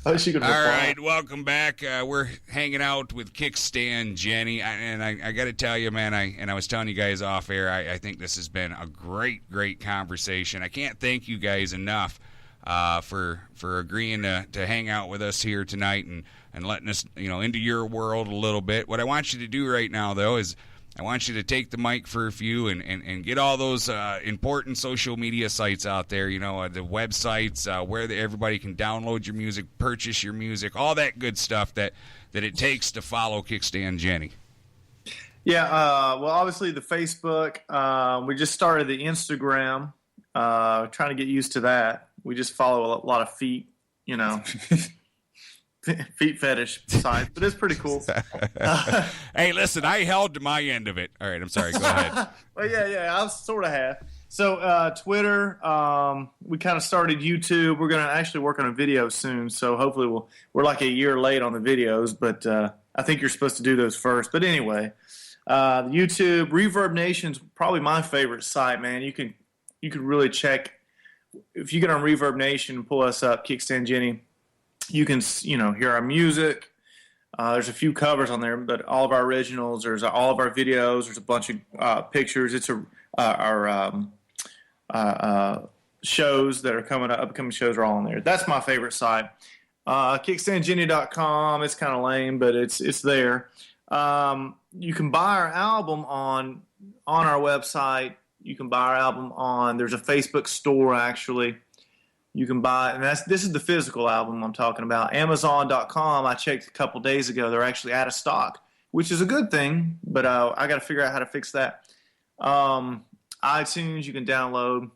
Oh, she could. All right, welcome back. We're hanging out with Kickstand Jenny, and I got to tell you, man. I was telling you guys off air. I think this has been a great conversation. I can't thank you guys enough for agreeing to hang out with us here tonight and letting us into your world a little bit. What I want you to do right now, though, is I want you to take the mic for a few and get all those important social media sites out there, the websites where everybody can download your music, purchase your music, all that good stuff that it takes to follow Kickstand Jenny. Yeah, well, obviously the Facebook. We just started the Instagram, trying to get used to that. We just follow a lot of feet, feet fetish sites, but it's pretty cool. Hey, listen, I held to my end of it. All right, I'm sorry. Go ahead. Well, yeah, I sort of have. So Twitter, we kind of started YouTube. We're going to actually work on a video soon, so hopefully we're like a year late on the videos, but I think you're supposed to do those first. But anyway, YouTube, Reverb Nation's probably my favorite site, man. You can really check. If you get on Reverb Nation and pull us up, Kickstand Jenny, you can hear our music. There's a few covers on there, but all of our originals. There's all of our videos. There's a bunch of pictures. It's our shows that are coming up. Upcoming shows are all on there. That's my favorite site. Kickstandjenny.com. It's kind of lame, but it's there. You can buy our album on our website. You can buy our album on. There's a Facebook store actually. You can buy, and this is the physical album I'm talking about. Amazon.com, I checked a couple days ago, they're actually out of stock, which is a good thing, but I got to figure out how to fix that. iTunes, you can download,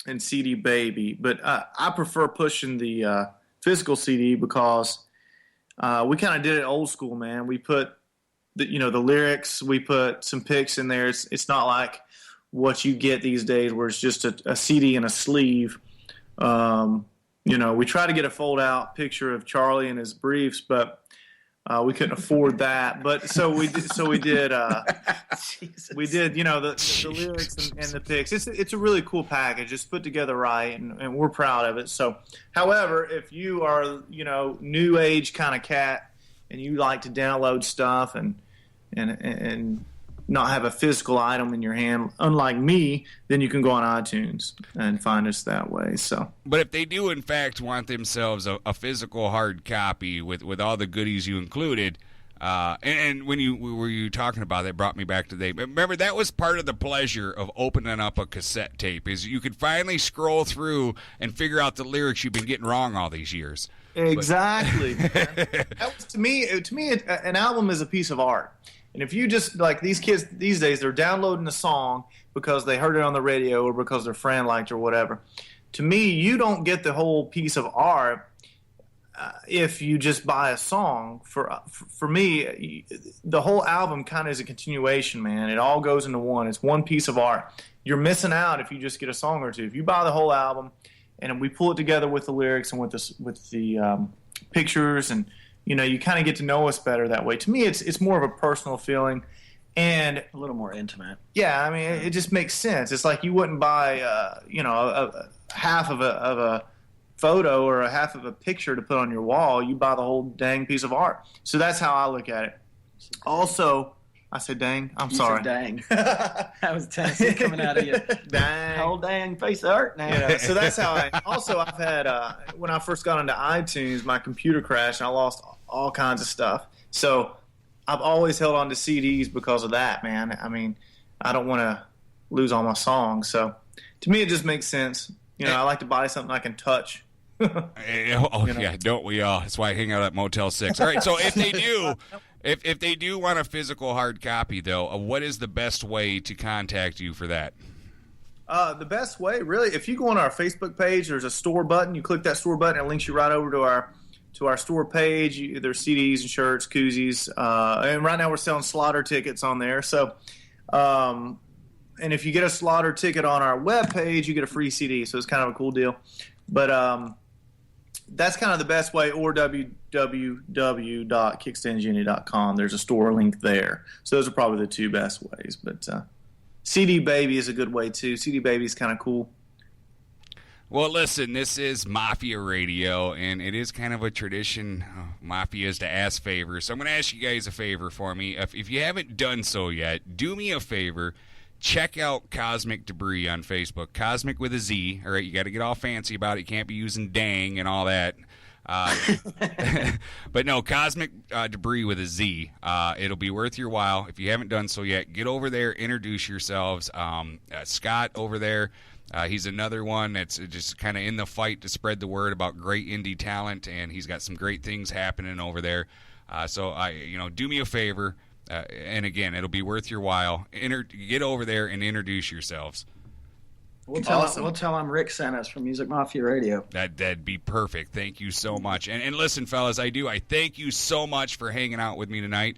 and CD Baby, but I prefer pushing the physical CD because we kind of did it old school, man. We put the lyrics, we put some pics in there. It's not like what you get these days where it's just a CD and a sleeve. We tried to get a fold-out picture of Charlie in his briefs, but we couldn't afford that. But so we did. We did. The lyrics and the pics. It's a really cool package. It's put together right, and we're proud of it. So, however, if you are new age kind of cat and you like to download stuff and not have a physical item in your hand, unlike me, then you can go on iTunes and find us that way. So, but if they do in fact want themselves a physical hard copy with all the goodies you included, and when you were talking about that, brought me back to remember that was part of the pleasure of opening up a cassette tape is you could finally scroll through and figure out the lyrics you've been getting wrong all these years. Exactly. That was, to me, an album is a piece of art. And if you just, like these kids these days, they're downloading a song because they heard it on the radio or because their friend liked it or whatever. To me, you don't get the whole piece of art if you just buy a song. For me, the whole album kind of is a continuation, man. It all goes into one. It's one piece of art. You're missing out if you just get a song or two. If you buy the whole album and we pull it together with the lyrics and with the pictures and you kind of get to know us better that way. To me, it's more of a personal feeling and a little more intimate. Yeah, I mean, it just makes sense. It's like you wouldn't buy, a half of a photo or a half of a picture to put on your wall. You buy the whole dang piece of art. So that's how I look at it. Also, I said dang. I'm sorry. You said dang. That was Tennessee coming out of you. Dang. Whole dang piece of art now. So that's how I've had, when I first got into iTunes, my computer crashed and I lost all kinds of stuff. So I've always held on to CDs because of that, man. I mean, I don't want to lose all my songs. So to me, it just makes sense. I like to buy something I can touch. Yeah, don't we all? That's why I hang out at Motel 6. All right, so if they do, if they do want a physical hard copy, though, what is the best way to contact you for that? The best way, really, if you go on our Facebook page, there's a store button. You click that store button, it links you right over to our store page. There's CDs and shirts, koozies, and right now we're selling slaughter tickets on there. So, and if you get a slaughter ticket on our web page, you get a free CD. So it's kind of a cool deal. But that's kind of the best way, or www.kickstandjenny.com. There's a store link there. So those are probably the two best ways. But CD Baby is a good way too. CD Baby is kind of cool. Well, listen, this is Mafia Radio, and it is kind of a tradition, Mafia is to ask favors. So I'm going to ask you guys a favor for me. If you haven't done so yet, do me a favor. Check out Cosmic Debris on Facebook. Cosmic with a Z. All right, you got to get all fancy about it. You can't be using dang and all that. But no, Cosmic Debris with a Z. It'll be worth your while. If you haven't done so yet, get over there, introduce yourselves. Scott over there. He's another one that's just kind of in the fight to spread the word about great indie talent, and he's got some great things happening over there. So do me a favor, and again, it'll be worth your while. Get over there and introduce yourselves. We'll tell him Rick sent us from Music Mafia Radio. That'd be perfect. Thank you so much. And listen, fellas, I thank you so much for hanging out with me tonight.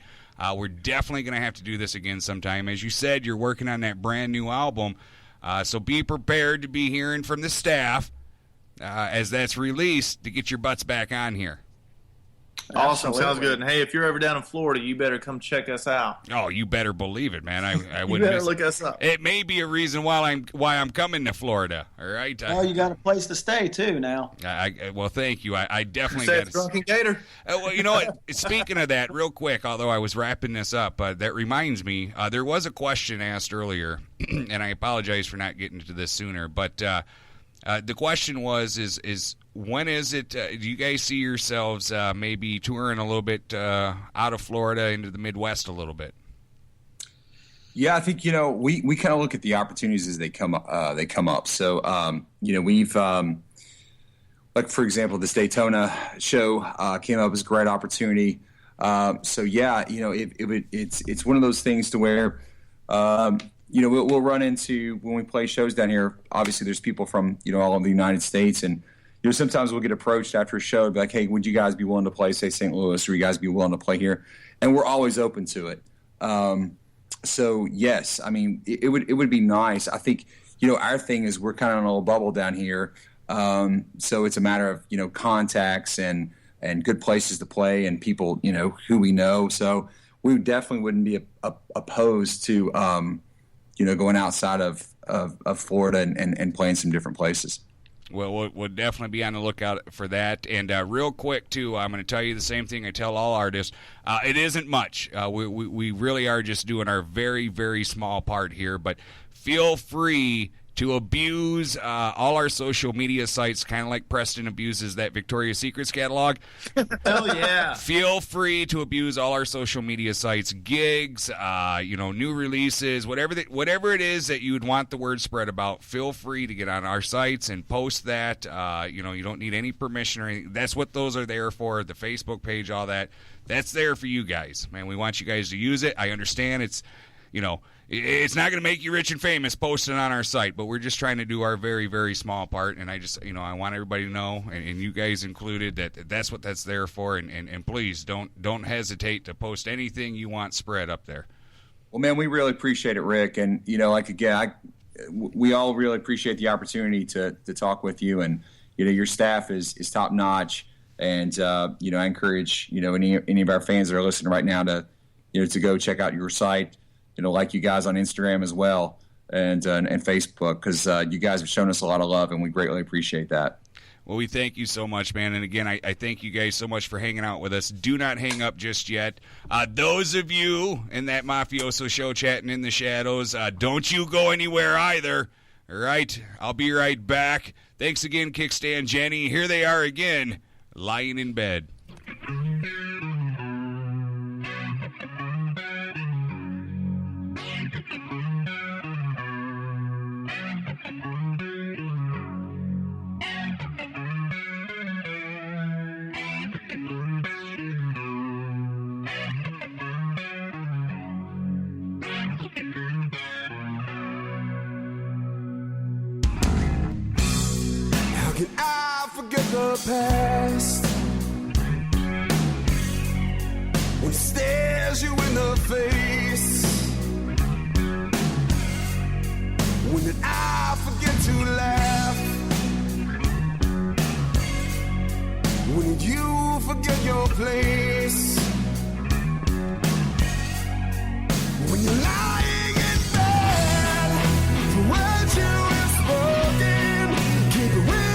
We're definitely going to have to do this again sometime. As you said, you're working on that brand new album. So be prepared to be hearing from the staff as that's released to get your butts back on here. Awesome. Absolutely. Sounds good. And hey, if you're ever down in Florida, you better come check us out. Oh, you better believe it, man. I You wouldn't better miss look us up. it. May be a reason why I'm coming to Florida. All right. Oh, you got a place to stay too now. Well, thank you. I definitely Say got it's Drunken Gator. well, you know what? Speaking of that, real quick, although I was wrapping this up, that reminds me, there was a question asked earlier, and I apologize for not getting to this sooner, but the question is when is it, do you guys see yourselves maybe touring a little bit out of Florida into the Midwest a little bit? Yeah, I think, we kind of look at the opportunities as they come up. So, we've, like, for example, this Daytona show came up as a great opportunity. So, yeah, it's one of those things to where, we'll run into when we play shows down here. Obviously, there's people from, all over the United States. And, sometimes we'll get approached after a show, be like, hey, would you guys be willing to play, say, St. Louis, or you guys be willing to play here? And we're always open to it. So yes, I mean, it would be nice. I think, our thing is we're kind of in a little bubble down here. So it's a matter of, contacts and good places to play and people, who we know. So we definitely wouldn't be opposed to, going outside of Florida and playing some different places. Well, we'll definitely be on the lookout for that. And real quick, too, I'm going to tell you the same thing I tell all artists. It isn't much. We really are just doing our very, very small part here. But feel free to abuse all our social media sites, kind of like Preston abuses that Victoria's Secrets catalog. Hell yeah. Feel free to abuse all our social media sites, gigs, new releases, whatever it is that you would want the word spread about. Feel free to get on our sites and post that. You don't need any permission or anything. That's what those are there for, the Facebook page, all that. That's there for you guys. Man, we want you guys to use it. I understand it's not going to make you rich and famous posting on our site, but we're just trying to do our very, very small part. And I just, I want everybody to know, and you guys included, that's what that's there for. And please don't hesitate to post anything you want spread up there. Well, man, we really appreciate it, Rick. And, we all really appreciate the opportunity to talk with you. And, your staff is top notch. And, I encourage, any of our fans that are listening right now to go check out your site. Like you guys on Instagram as well and Facebook, because you guys have shown us a lot of love, and we greatly appreciate that. Well, we thank you so much, man. And again, I thank you guys so much for hanging out with us. Do not hang up just yet. Those of you in that mafioso show chatting in the shadows, don't you go anywhere either. All right? I'll be right back. Thanks again, Kickstand Jenny. Here they are again, lying in bed. Can I forget the past when it stares you in the face? When did I forget to laugh? When did you forget your place? When you're lying in bed, the words you have spoken keep it real.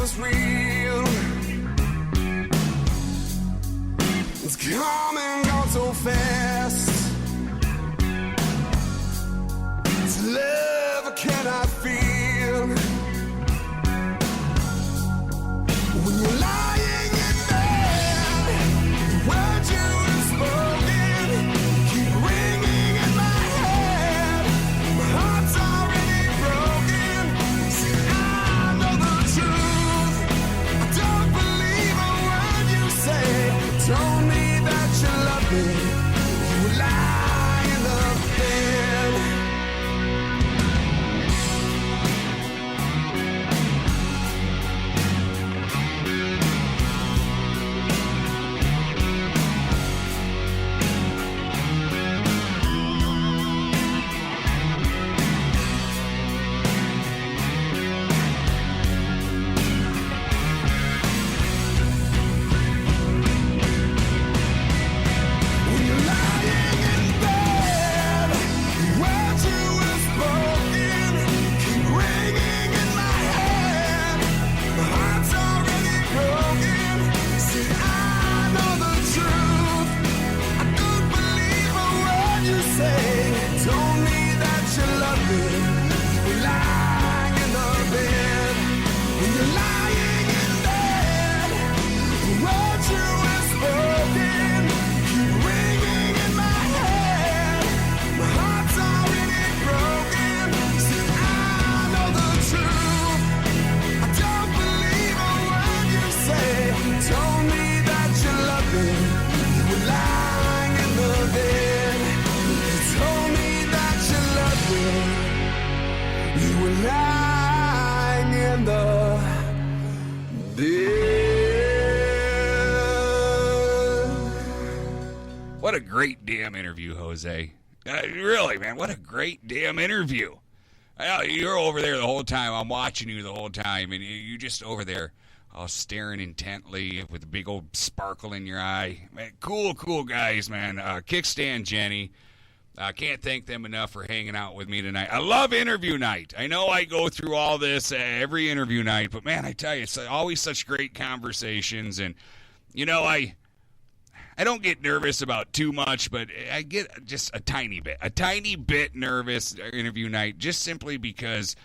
was real. It's come and gone so fast. It's love I cannot feel. When you're lying in bed, the words you have spoken keep ringing in my head. My heart's already broken. See, I know the truth. I don't believe a word you say. Told me that you love me. You were lying in the bed. When you're lying in bed, the words you have spoken keep ringing in my head. My heart's already broken. See, I know the truth. I don't believe a word you say. Told me that you love me. You were lying in the bed. When you're lying in bed, the words you have spoken keep ringing in my head. My heart's already broken. See, I know the truth. I don't believe a word you say. Told me that you love me. You were lying in the bed. You told me that you loved me. You were lying in the bed. What a great damn interview, Jose. Really, man, what a great damn interview. I know you're over there the whole time. I'm watching you the whole time, and you're just over there all staring intently with a big old sparkle in your eye. Man, cool guys, man. Kickstand Jenny. I can't thank them enough for hanging out with me tonight. I love interview night. I know I go through all this every interview night, but, man, I tell you, it's always such great conversations. And, you know, I don't get nervous about too much, but I get just a tiny bit nervous interview night, just simply because